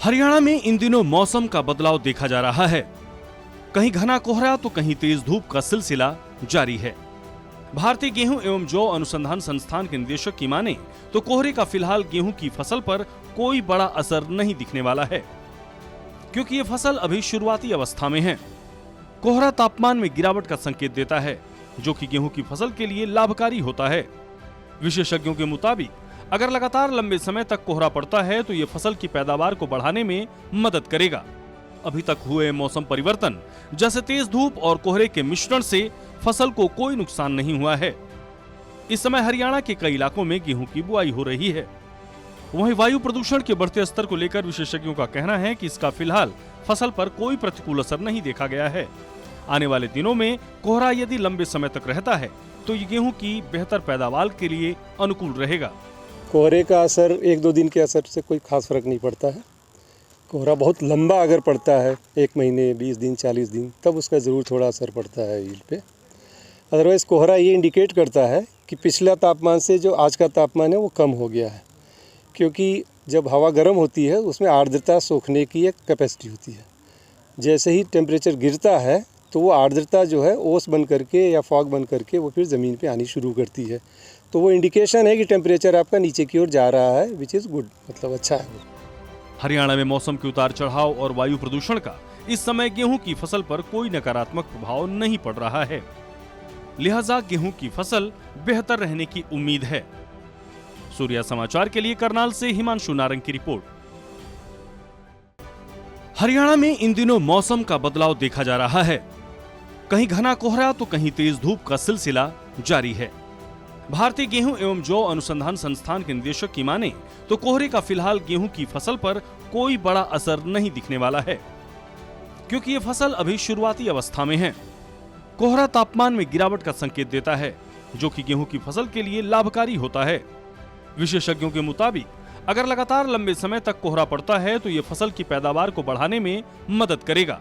हरियाणा में इन दिनों मौसम का बदलाव देखा जा रहा है। कहीं घना कोहरा तो कहीं तेज धूप का सिलसिला जारी है। भारतीय गेहूं एवं जौ अनुसंधान संस्थान के निदेशक की माने तो कोहरे का फिलहाल गेहूं की फसल पर कोई बड़ा असर नहीं दिखने वाला है, क्योंकि ये फसल अभी शुरुआती अवस्था में है। कोहरा तापमान में गिरावट का संकेत देता है, जो कि गेहूं की फसल के लिए लाभकारी होता है। विशेषज्ञों के मुताबिक अगर लगातार लंबे समय तक कोहरा पड़ता है तो ये फसल की पैदावार को बढ़ाने में मदद करेगा। अभी तक हुए मौसम परिवर्तन जैसे तेज धूप और कोहरे के मिश्रण से फसल को कोई नुकसान नहीं हुआ है। इस समय हरियाणा के कई इलाकों में गेहूं की बुआई हो रही है। वहीं वायु प्रदूषण के बढ़ते स्तर को लेकर विशेषज्ञों का कहना है कि इसका फिलहाल फसल पर कोई प्रतिकूल असर नहीं देखा गया है। आने वाले दिनों में कोहरा यदि लंबे समय तक रहता है तो ये गेहूं की बेहतर पैदावार के लिए अनुकूल रहेगा। कोहरे का असर 1-2 दिन के असर से कोई खास फर्क नहीं पड़ता है। कोहरा बहुत लंबा अगर पड़ता है 1 महीने 20 दिन 40 दिन, तब उसका ज़रूर थोड़ा असर पड़ता है यील्ड पे। अदरवाइज़ कोहरा ये इंडिकेट करता है कि पिछला तापमान से जो आज का तापमान है वो कम हो गया है, क्योंकि जब हवा गर्म होती है उसमें आर्द्रता सोखने की एक कैपेसिटी होती है। जैसे ही टेम्परेचर गिरता है तो वो आर्द्रता जो है ओस बन करके या फॉग बन करके वो फिर ज़मीन पे आनी शुरू करती है। तो वो इंडिकेशन है कि टेम्परेचर आपका नीचे की ओर जा रहा है, विच इज़ गुड, मतलब अच्छा है। हरियाणा में मौसम के उतार चढ़ाव और वायु प्रदूषण का इस समय गेहूं की फसल पर कोई नकारात्मक प्रभाव नहीं पड़ रहा है, लिहाजा गेहूं की फसल बेहतर रहने की उम्मीद है। सूर्या समाचार के लिए करनाल से हिमांशु नारंग की रिपोर्ट। हरियाणा में इन दिनों मौसम का बदलाव देखा जा रहा है। कहीं घना कोहरा तो कहीं तेज धूप का सिलसिला जारी है। भारतीय गेहूं एवं जौ अनुसंधान संस्थान के निदेशक की माने तो कोहरे का फिलहाल गेहूं की फसल पर कोई बड़ा असर नहीं दिखने वाला है, क्योंकि ये फसल अभी शुरुआती अवस्था में है। कोहरा तापमान में गिरावट का संकेत देता है, जो कि गेहूं की फसल के लिए लाभकारी होता है। विशेषज्ञों के मुताबिक अगर लगातार लंबे समय तक कोहरा पड़ता है तो ये फसल की पैदावार को बढ़ाने में मदद करेगा।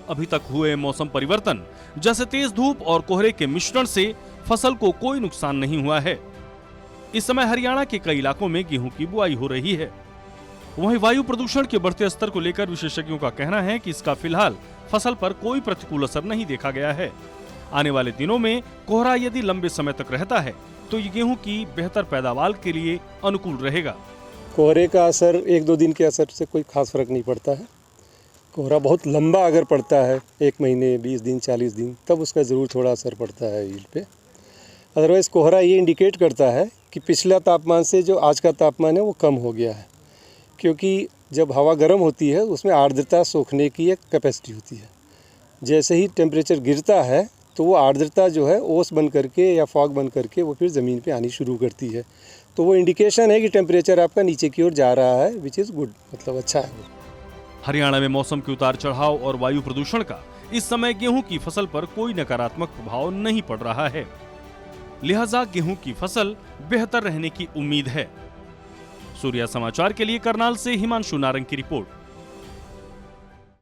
अभी तक हुए मौसम परिवर्तन जैसे तेज धूप और कोहरे के मिश्रण से फसल को कोई नुकसान नहीं हुआ है। इस समय हरियाणा के कई इलाकों में गेहूं की बुआई हो रही है। वहीं वायु प्रदूषण के बढ़ते स्तर को लेकर विशेषज्ञों का कहना है कि इसका फिलहाल फसल पर कोई प्रतिकूल असर नहीं देखा गया है। आने वाले दिनों में कोहरा यदि लंबे समय तक रहता है तो ये गेहूं की बेहतर पैदावार के लिए अनुकूल रहेगा। कोहरे का असर 1-2 दिन के असर से कोई खास फर्क नहीं पड़ता है। कोहरा बहुत लंबा अगर पड़ता है 1 महीने 20 दिन 40 दिन, तब उसका ज़रूर थोड़ा असर पड़ता है यील्ड पे। अदरवाइज़ कोहरा ये इंडिकेट करता है कि पिछला तापमान से जो आज का तापमान है वो कम हो गया है, क्योंकि जब हवा गर्म होती है उसमें आर्द्रता सोखने की एक कैपेसिटी होती है। जैसे ही टेम्परेचर गिरता है तो वो आर्द्रता जो है ओस बन करके या फॉग बन करके वो फिर ज़मीन पे आनी शुरू करती है। तो वो इंडिकेशन है कि टेम्परेचर आपका नीचे की ओर जा रहा है, विच इज़ गुड, मतलब अच्छा है। हरियाणा में मौसम के उतार चढ़ाव और वायु प्रदूषण का इस समय गेहूं की फसल पर कोई नकारात्मक प्रभाव नहीं पड़ रहा है, लिहाजा गेहूं की फसल बेहतर रहने की उम्मीद है। सूर्या समाचार के लिए करनाल से हिमांशु नारंग की रिपोर्ट।